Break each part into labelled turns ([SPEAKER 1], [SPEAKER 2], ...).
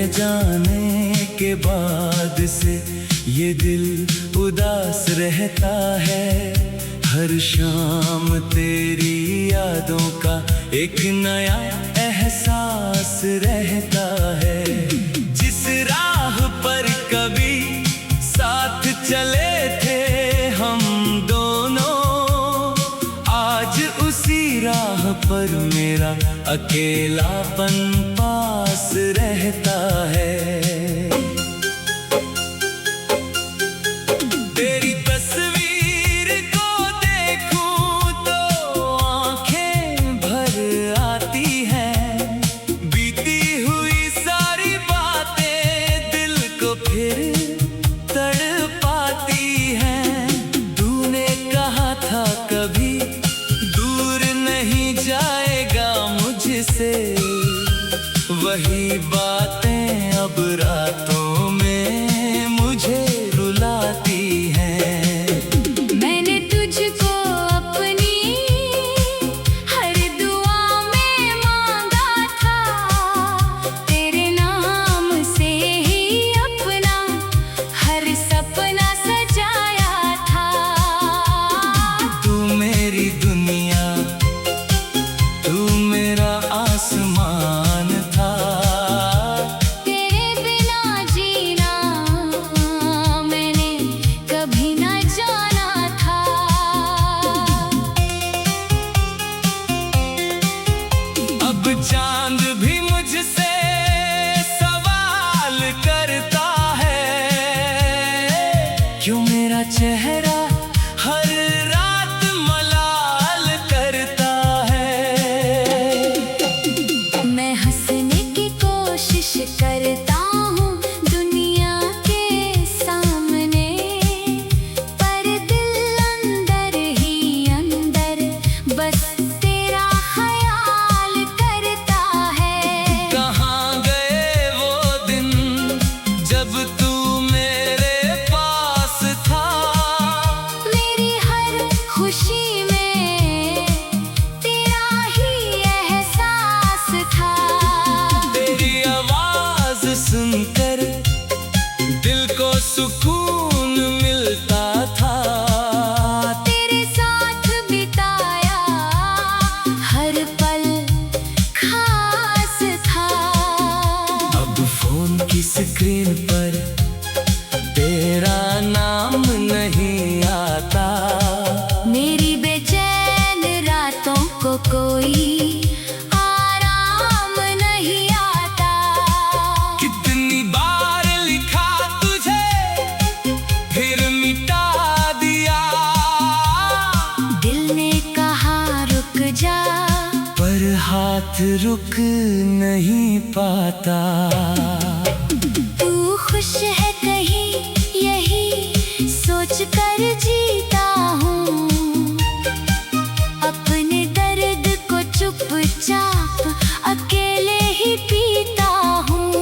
[SPEAKER 1] जाने के बाद से ये दिल उदास रहता है। हर शाम तेरी यादों का एक नया एहसास रहता है। जिस राह पर कभी साथ चले थे हम दोनों, आज उसी राह पर मेरा अकेलापन पास रहता है। तेरी तस्वीर को देखूं तो आंखें भर आती हैं। बीती हुई सारी बातें दिल को फिर तड़पाती हैं। तूने कहा था कभी दूर नहीं जाएगा मुझसे, वही बातें अब रातों में मुझे रुलाती हैं।
[SPEAKER 2] मैंने तुझको अपनी हर दुआ में मांगा था, तेरे नाम से ही अपना हर सपना सजाया था।
[SPEAKER 1] तू मेरी दुनिया, तू मेरा आसमान था।
[SPEAKER 2] तेरे बिना जीना मैंने कभी न जाना था।
[SPEAKER 1] अब चांद भी मुझसे सवाल करता है, क्यों मेरा चेहरा हर रात मलाल करता है।
[SPEAKER 2] मैं हंसने की कोशिश करता हूँ दुनिया के सामने, पर दिल अंदर ही अंदर बस तेरा ख्याल करता है।
[SPEAKER 1] कहाँ गए वो दिन जब तू मेरे पास था।
[SPEAKER 2] मेरी हर खुशी में तेरा ही एहसास था।
[SPEAKER 1] तेरी आवाज सुनकर दिल को सुकून मिलता था।
[SPEAKER 2] तेरे साथ बिताया हर पल खास था।
[SPEAKER 1] अब फोन की स्क्रीन पर तेरा नाम नहीं आता।
[SPEAKER 2] मेरी बेचैन रातों को कोई आराम नहीं आता।
[SPEAKER 1] कितनी बार लिखा तुझे फिर मिटा दिया।
[SPEAKER 2] दिल ने कहा रुक जा,
[SPEAKER 1] पर हाथ रुक नहीं पाता।
[SPEAKER 2] तू खुश है कहीं यही सोच कर जीता हूँ। अपने दर्द को चुपचाप अकेले ही पीता हूँ।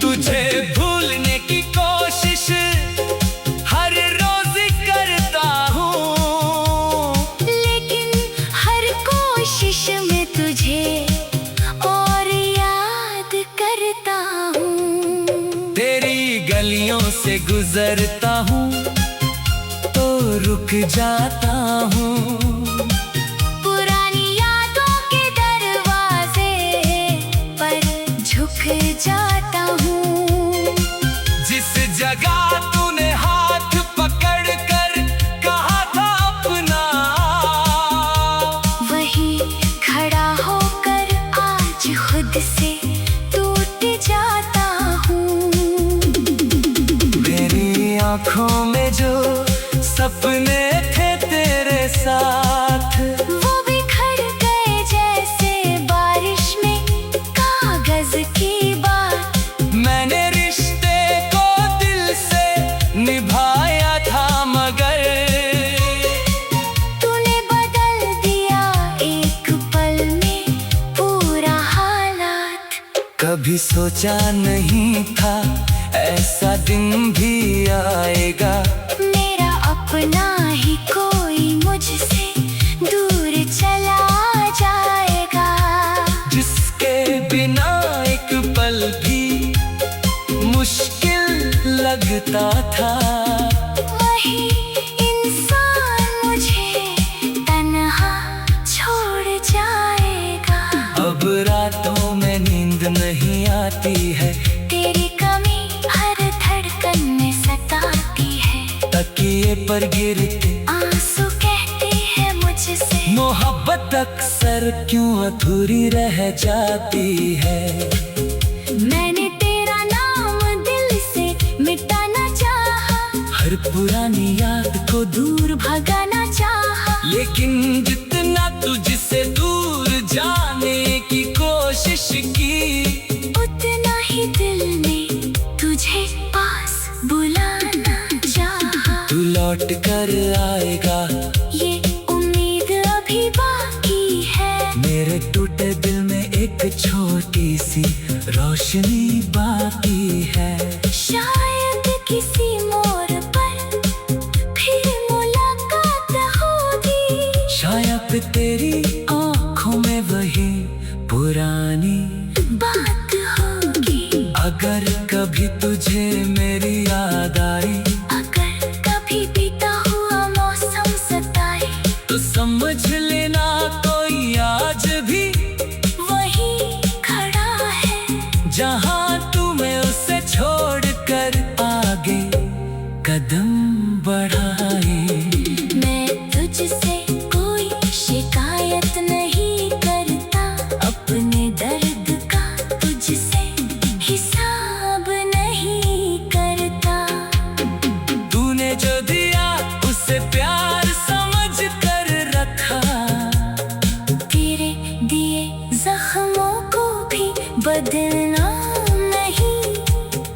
[SPEAKER 1] तुझे भूलने की कोशिश हर रोज करता हूँ,
[SPEAKER 2] लेकिन हर कोशिश में तुझे और याद करता हूँ।
[SPEAKER 1] तेरी गलियों से गुजरता हूँ तो रुक जाता हूँ।
[SPEAKER 2] पुरानी यादों के दरवाजे पर झुक जाता हूँ।
[SPEAKER 1] जिस जगह तूने हाथ पकड़ कर कहा था अपना,
[SPEAKER 2] वही खड़ा होकर आज खुद से टूट जाता हूँ।
[SPEAKER 1] मेरी आँखों में जो सपने थे तेरे साथ,
[SPEAKER 2] वो बिखर गए जैसे बारिश में कागज की बात।
[SPEAKER 1] मैंने रिश्ते को दिल सोचा नहीं था ऐसा दिन भी आएगा।
[SPEAKER 2] मेरा अपना ही कोई मुझसे दूर चला जाएगा।
[SPEAKER 1] जिसके बिना एक पल भी मुश्किल लगता था,
[SPEAKER 2] वही इंसान मुझे तन्हा छोड़ जाएगा।
[SPEAKER 1] अब रातों में नींद नहीं आती है,
[SPEAKER 2] तेरी कमी हर धड़कन में सताती है।
[SPEAKER 1] तकिए पर गिरते
[SPEAKER 2] आंसू कहती है मुझसे,
[SPEAKER 1] मोहब्बत अक्सर क्यों अधूरी रह जाती है।
[SPEAKER 2] मैंने तेरा नाम दिल से मिटाना चाहा,
[SPEAKER 1] हर पुरानी याद को
[SPEAKER 2] दूर भगाना चाहा।
[SPEAKER 1] लेकिन जितना तुझसे दूर जाने की कोशिश की,
[SPEAKER 2] उतना ही दिल ने तुझे पास बुलाना चाहा।
[SPEAKER 1] तू लौट कर आएगा,
[SPEAKER 2] ये उम्मीद अभी बाकी है।
[SPEAKER 1] मेरे टूटे दिल में एक छोटी सी रोशनी बाकी है।
[SPEAKER 2] शायद किसी मोड़ पर फिर मुलाकात होगी।
[SPEAKER 1] शायद तेरी आँखों में वही पुरानी
[SPEAKER 2] बात होगी।
[SPEAKER 1] अगर कभी तुझे मेरी याद आई,
[SPEAKER 2] अगर कभी बीता हुआ मौसम सताए,
[SPEAKER 1] तो समझ लेना कोई आज भी
[SPEAKER 2] वही खड़ा है
[SPEAKER 1] जहाँ तुम्हें उसे छोड़कर आगे कदम बढ़ाए।
[SPEAKER 2] मैं तुझसे कोई शिकायत नहीं करता, अपने दर्द का तुझसे हिसाब नहीं करता।
[SPEAKER 1] तूने जो दिया उसे प्यार समझ कर रखा,
[SPEAKER 2] तेरे दिए जख्मों को भी बदनाम नहीं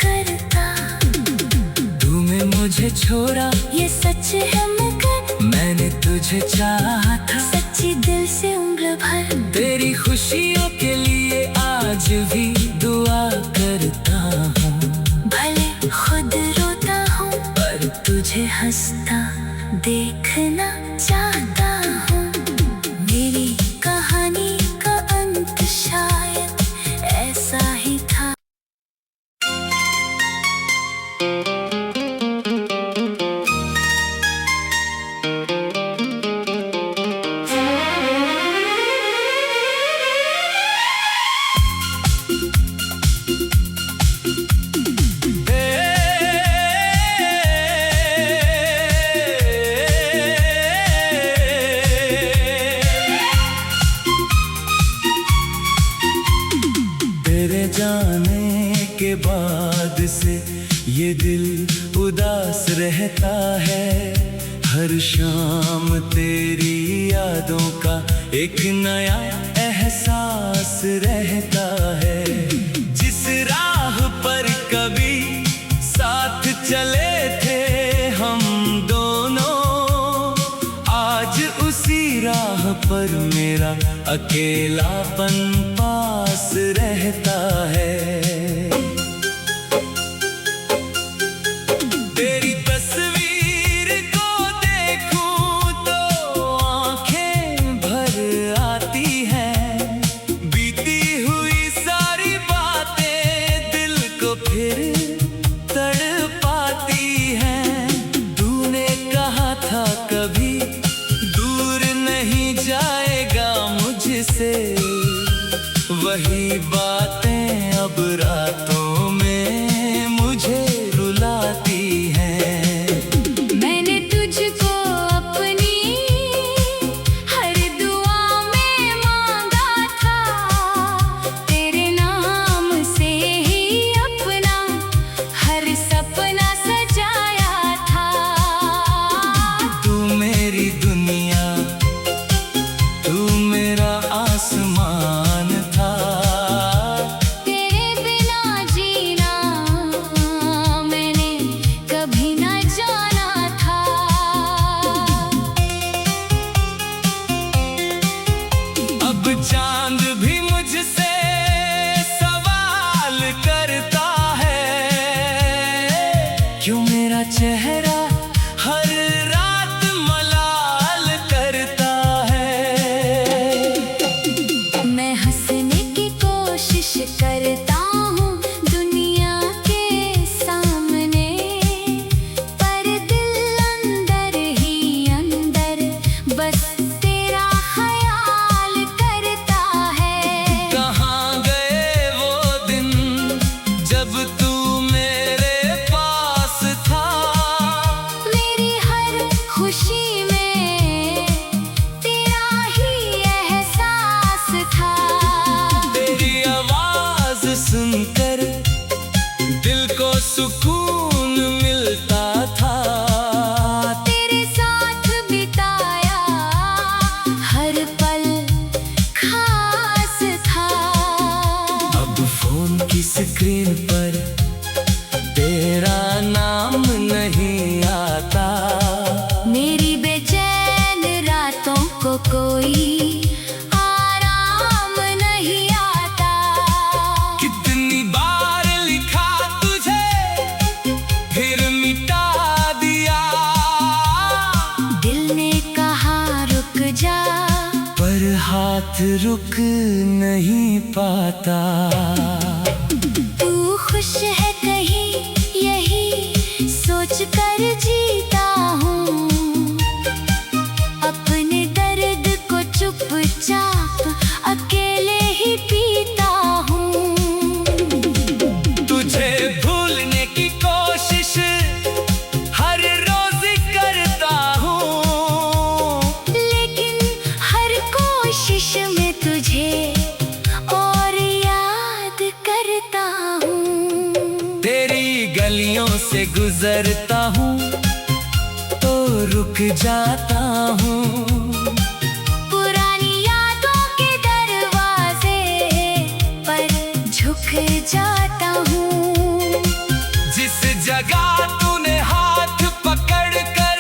[SPEAKER 2] करता।
[SPEAKER 1] तूने मुझे छोड़ा
[SPEAKER 2] ये सच है मगर
[SPEAKER 1] मैंने तुझे चाहा था।
[SPEAKER 2] सच्ची दिल से उम्र भर
[SPEAKER 1] तेरी खुशियों के लिए आज भी दुआ करता हूँ।
[SPEAKER 2] भले खुद रोता हूँ,
[SPEAKER 1] पर
[SPEAKER 2] तुझे हंसता देखना चाहता हूँ। मेरी कहानी का अंत शायद ऐसा ही था।
[SPEAKER 1] तेरे जाने के बाद से ये दिल उदास रहता है। हर शाम तेरी यादों का एक नया एहसास रहता है। जिस राह पर कभी साथ चले थे हम दोनों, आज उसी राह पर मेरा अकेलापन पास रहता है। तेरी तस्वीर को देखूं तो आंखें भर आती हैं। बीती हुई सारी बातें दिल को फिर तड़पाती हैं। तूने कहा था कभी दूर नहीं जाएगा मुझसे, वही बातें अब रातों में मुझे रुलाती हैं।
[SPEAKER 2] मैंने तुझको अपनी हर दुआ में मांगा था, तेरे नाम से ही अपना
[SPEAKER 1] करता है। क्यों मेरा चेहरा हर रात मलाल करता है।
[SPEAKER 2] मैं हंसने की कोशिश करता हूँ दुनिया के सामने, पर दिल अंदर ही अंदर बस तेरा ख्याल करता है।
[SPEAKER 1] कहाँ गए वो दिन जब तू मेरे पास था।
[SPEAKER 2] मेरी हर खुशी में तेरा ही एहसास था।
[SPEAKER 1] तेरी आवाज सुनकर दिल को सुकून मिलता था।
[SPEAKER 2] तेरे साथ बिताया हर पल खास था।
[SPEAKER 1] अब फोन की स्क्रीन पर तेरा नाम नहीं आता।
[SPEAKER 2] मेरी बेचैन रातों को कोई आराम नहीं आता।
[SPEAKER 1] कितनी बार लिखा तुझे फिर मिटा दिया।
[SPEAKER 2] दिल ने कहा रुक जा,
[SPEAKER 1] पर हाथ रुक नहीं पाता।
[SPEAKER 2] तू खुश है कहीं यही सोच कर जीता हूँ। अपने दर्द को चुपचाप अकेले ही पीता हूँ।
[SPEAKER 1] तुझे भूलने की कोशिश हर रोज करता हूँ।
[SPEAKER 2] लेकिन हर कोशिश में तुझे और याद करता हूँ।
[SPEAKER 1] तेरी गलियों से गुजरता हूँ तो रुक जाता हूँ।
[SPEAKER 2] पुरानी यादों के दरवाजे पर झुक जाता हूँ।
[SPEAKER 1] जिस जगह तूने हाथ पकड़ कर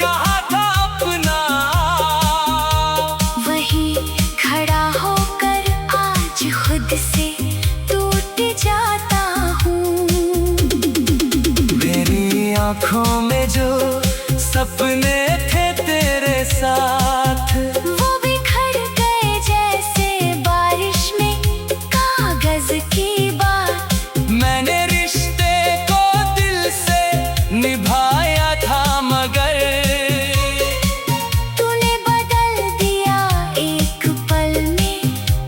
[SPEAKER 1] कहा था अपना,
[SPEAKER 2] वही खड़ा होकर आज खुद से टूट जाता हूँ।
[SPEAKER 1] मेरी आँखों में जो सपने थे तेरे साथ,
[SPEAKER 2] वो बिखर गए जैसे बारिश में कागज की बात।
[SPEAKER 1] मैंने रिश्ते को दिल से निभाया था मगर
[SPEAKER 2] तूने बदल दिया एक पल में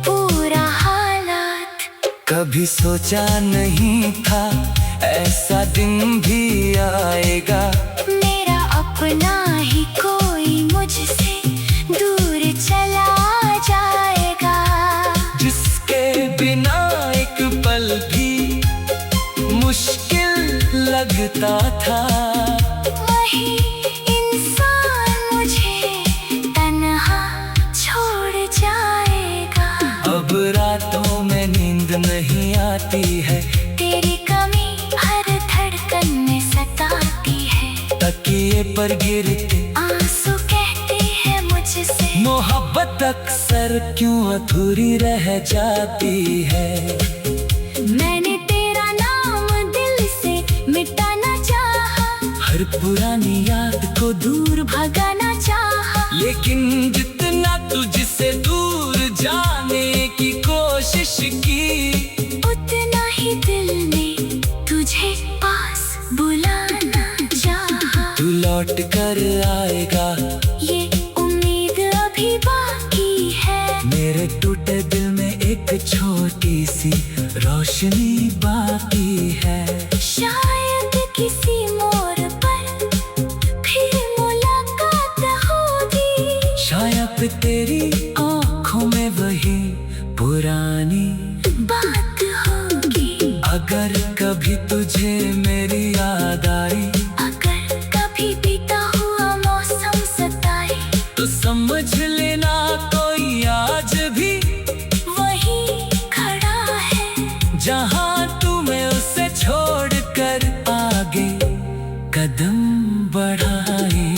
[SPEAKER 2] पूरा हालात।
[SPEAKER 1] कभी सोचा नहीं था ऐसा दिन भी आएगा।
[SPEAKER 2] मेरा अपना ही कोई मुझसे दूर चला जाएगा।
[SPEAKER 1] जिसके बिना एक पल भी मुश्किल लगता था।
[SPEAKER 2] वही इंसान मुझे तन्हा छोड़ जाएगा।
[SPEAKER 1] अब रातों में नींद नहीं आती है।
[SPEAKER 2] तेरी कमी हर धड़कन में सताती है।
[SPEAKER 1] तकिए पर गिरते
[SPEAKER 2] आंसू कहते हैं मुझसे,
[SPEAKER 1] मोहब्बत अक्सर क्यों अधूरी रह जाती है।
[SPEAKER 2] मैंने तेरा नाम दिल से मिटाना चाहा,
[SPEAKER 1] हर पुरानी याद को दूर
[SPEAKER 2] भगाना चाहा।
[SPEAKER 1] लेकिन जितना तुझसे दूर जाने की कोशिश की,
[SPEAKER 2] उतना ही दिल ने तुझे पास बुलाना चाहा।
[SPEAKER 1] तू लौट कर आएगा
[SPEAKER 2] ये उम्मीद अभी बाकी है।
[SPEAKER 1] मेरे टूटे दिल में एक छोटी सी रोशनी बाकी है।
[SPEAKER 2] शायद किसी मोड़ पर फिर मुलाकात होगी।
[SPEAKER 1] शायद तेरी आँखों में वही पुरानी
[SPEAKER 2] बात होगी।
[SPEAKER 1] अगर कभी तुझे मेरी याद आई,
[SPEAKER 2] अगर कभी बीता हुआ मौसम सताए,
[SPEAKER 1] तो समझ लेना कोई आज भी
[SPEAKER 2] वही खड़ा है
[SPEAKER 1] जहाँ तुम्हें उसे छोड़कर आगे कदम बढ़ाए।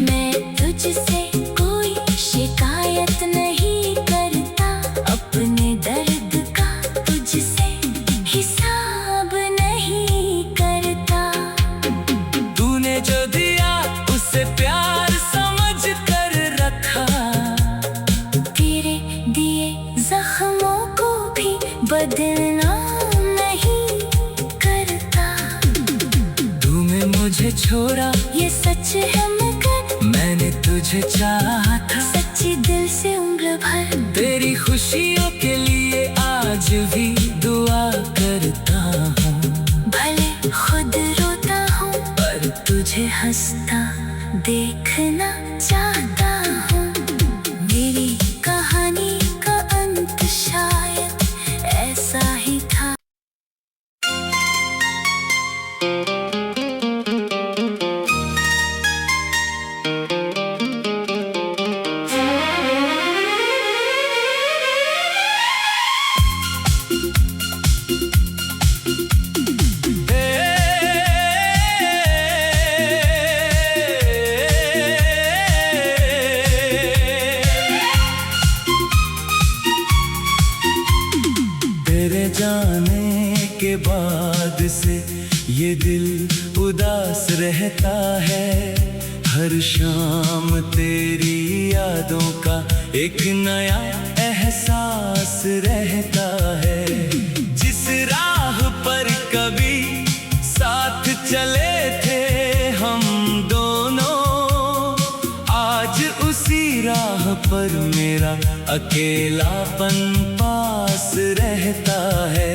[SPEAKER 2] मैं तुझसे कोई शिकायत नहीं करता, अपने दर्द का तुझसे हिसाब
[SPEAKER 1] तुझे छोड़ा,
[SPEAKER 2] ये सच है मगर
[SPEAKER 1] मैंने तुझे चाहा था
[SPEAKER 2] सच्ची दिल से उम्र भर।
[SPEAKER 1] तेरी खुशियों के लिए आज भी दुआ करता हूँ,
[SPEAKER 2] भले खुद रोता हूँ
[SPEAKER 1] पर
[SPEAKER 2] तुझे हंसता देखना चाहता हूँ। मेरी कहानी का अंत शायद ऐसा ही था।
[SPEAKER 1] तेरे जाने के बाद से ये दिल उदास रहता है, हर शाम तेरी यादों का एक नया एहसास रहता है। जिस राह पर कभी साथ चले थे हम दोनों, आज उसी राह पर मेरा अकेलापन पास रहता है।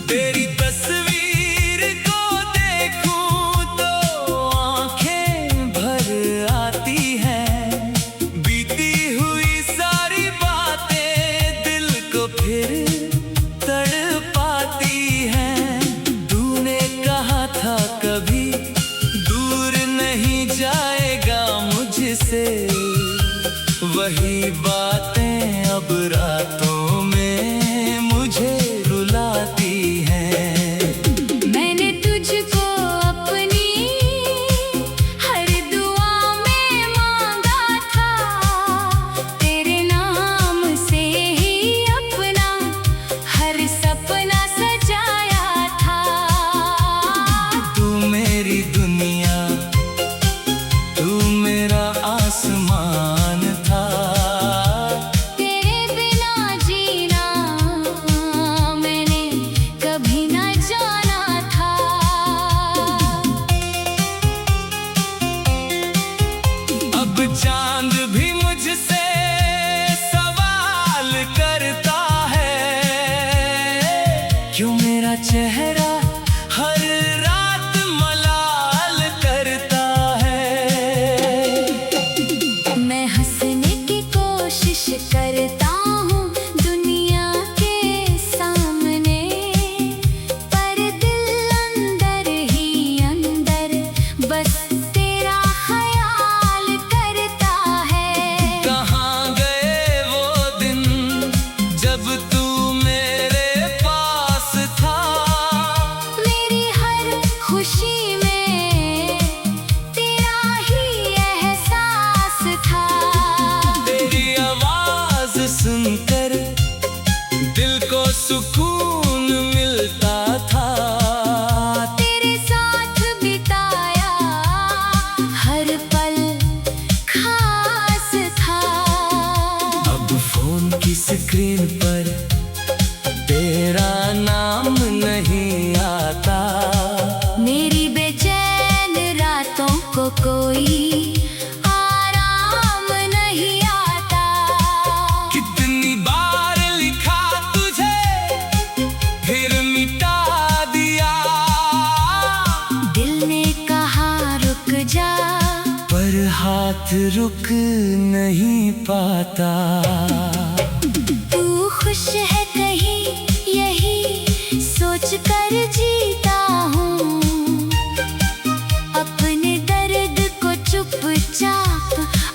[SPEAKER 1] तेरी तस्वीर को देखूं तो आंखें भर आती हैं, बीती हुई सारी बातें दिल को फिर तड़पाती हैं। तूने कहा था कभी दूर नहीं जाएगा मुझसे, वही बातें अब रातों में मुझे रुलाती हैं।
[SPEAKER 2] मैंने तुझको अपनी हर दुआ में मांगा था, तेरे नाम से ही अपना हर सपना सजाया था।
[SPEAKER 1] तू मेरी दुनिया, तू मेरा आसमान था,
[SPEAKER 2] तेरे बिना जीना मैंने कभी ना जाना था।
[SPEAKER 1] अब चांद भी मुझसे सवाल करता है, क्यों मेरा चेहरा हर रात मलाल करता है।
[SPEAKER 2] मैं हंसने की कोशिश करता हूँ दुनिया के सामने, पर दिल अंदर ही अंदर बस तेरा ख्याल करता है।
[SPEAKER 1] कहाँ गए वो दिन जब तू मेरे पास था,
[SPEAKER 2] मेरी हर खुशी में तेरा ही एहसास था।
[SPEAKER 1] तेरी आवाज सुनकर दिल को सुकून मिलता था।
[SPEAKER 2] तेरे साथ बिताया हर पल खास था।
[SPEAKER 1] अब फोन की स्क्रीन पर तेरा नाम नहीं आता,
[SPEAKER 2] मेरी बेचैन रातों को कोई आराम नहीं आता।
[SPEAKER 1] कितनी बार लिखा तुझे फिर मिटा दिया,
[SPEAKER 2] दिल ने कहा रुक जा,
[SPEAKER 1] पर हाथ रुक नहीं पाता।
[SPEAKER 2] तू खुश है कहीं यही सोच कर जीता हूँ, अपने दर्द को चुपचाप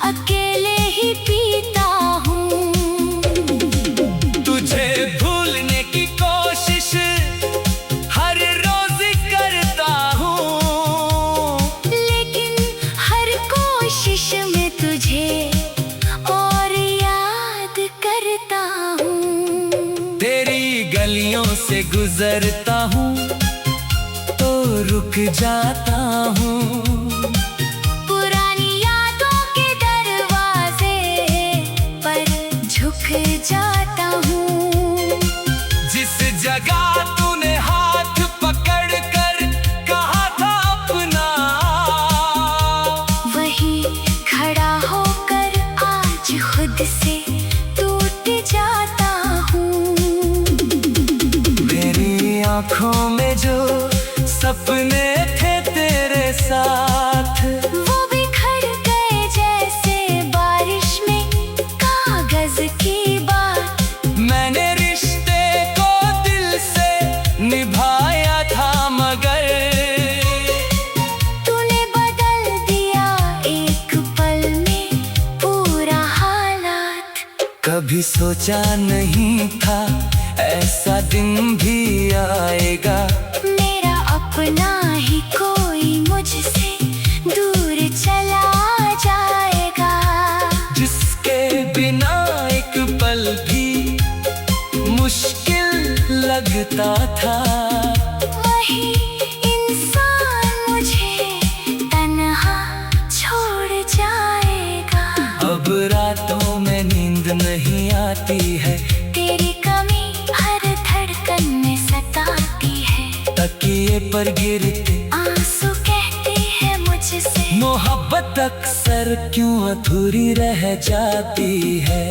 [SPEAKER 2] अकेले ही पीता हूँ।
[SPEAKER 1] तुझे भूलने की कोशिश हर रोज करता हूँ,
[SPEAKER 2] लेकिन हर कोशिश में तुझे और याद करता हूँ।
[SPEAKER 1] तेरी गलियों से गुजरता हूँ तो रुक जाता हूँ,
[SPEAKER 2] पुरानी यादों के दरवाजे पर झुक जाता हूँ।
[SPEAKER 1] जिस जगह तूने हाथ आँखों में जो सपने थे तेरे साथ,
[SPEAKER 2] वो बिखर गए जैसे बारिश में कागज की बात।
[SPEAKER 1] मैंने रिश्ते को दिल से निभाया था मगर
[SPEAKER 2] तूने बदल दिया एक पल में पूरा हालात।
[SPEAKER 1] कभी सोचा नहीं था ऐसा दिन भी आएगा,
[SPEAKER 2] मेरा अपना ही कोई मुझसे दूर चला जाएगा।
[SPEAKER 1] जिसके बिना एक पल भी मुश्किल लगता था,
[SPEAKER 2] वही इंसान मुझे तन्हा छोड़ जाएगा।
[SPEAKER 1] अब रातों में नींद नहीं आती है,
[SPEAKER 2] तेरी कमी हर धड़कन में सताती है।
[SPEAKER 1] तकिए पर गिरते
[SPEAKER 2] आंसू कहते हैं मुझसे,
[SPEAKER 1] मोहब्बत अक्सर क्यों अधूरी रह जाती है।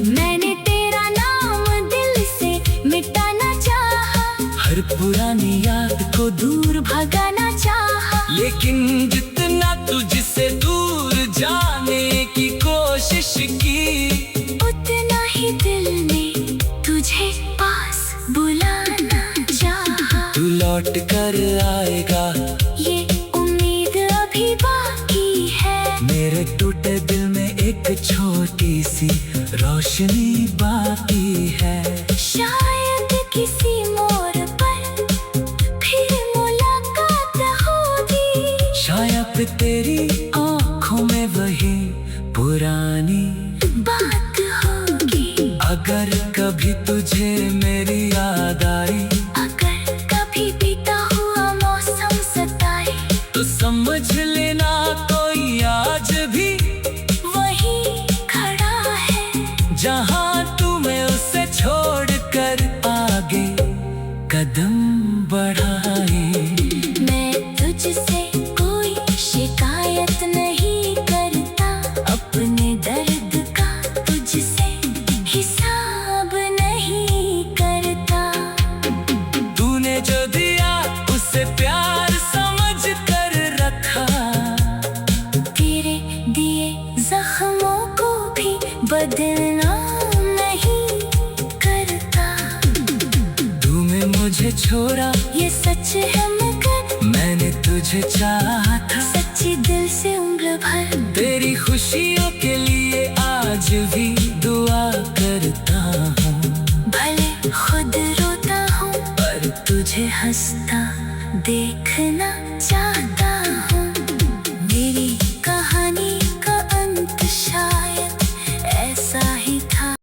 [SPEAKER 2] मैंने तेरा नाम दिल से मिटाना चाहा,
[SPEAKER 1] हर पुरानी याद को
[SPEAKER 2] दूर भगाना चाहा।
[SPEAKER 1] लेकिन जितना तुझसे दूर जाने की कोशिश की,
[SPEAKER 2] उतना ही दिल ने तुझे पास बुलाना चाहा।
[SPEAKER 1] तू लौट कर आएगा,
[SPEAKER 2] ये उम्मीद अभी बाकी है।
[SPEAKER 1] मेरे टूटे दिल में एक छोटी सी रोशनी बाकी है।
[SPEAKER 2] शायद किसी मोड़ पर फिर मुलाकात होगी,
[SPEAKER 1] शायद तेरी आँखों में वही पुरानी
[SPEAKER 2] बात होगी।
[SPEAKER 1] अगर कभी तुझे मेरी याद आई,
[SPEAKER 2] अगर कभी बीता हुआ मौसम सताए,
[SPEAKER 1] तो समझ लेना कोई आज भी
[SPEAKER 2] वही खड़ा है
[SPEAKER 1] जहाँ तुम्हें उसे छोड़ कर आगे कदम बढ़ाए।
[SPEAKER 2] मैं तुझसे कोई शिकायत नहीं करता, अपने दर्द का तुझसे हिसाब नहीं करता।
[SPEAKER 1] तूने जो दिया उसे प्यार समझ कर रखा,
[SPEAKER 2] तेरे दिए जख्मों को भी बदनाम नहीं करता।
[SPEAKER 1] तूने मुझे छोड़ा
[SPEAKER 2] ये सच है मगर
[SPEAKER 1] मैंने तुझे चाहा था,
[SPEAKER 2] सच्ची दिल से उम्र भर।
[SPEAKER 1] तेरी खुशियों के लिए आज भी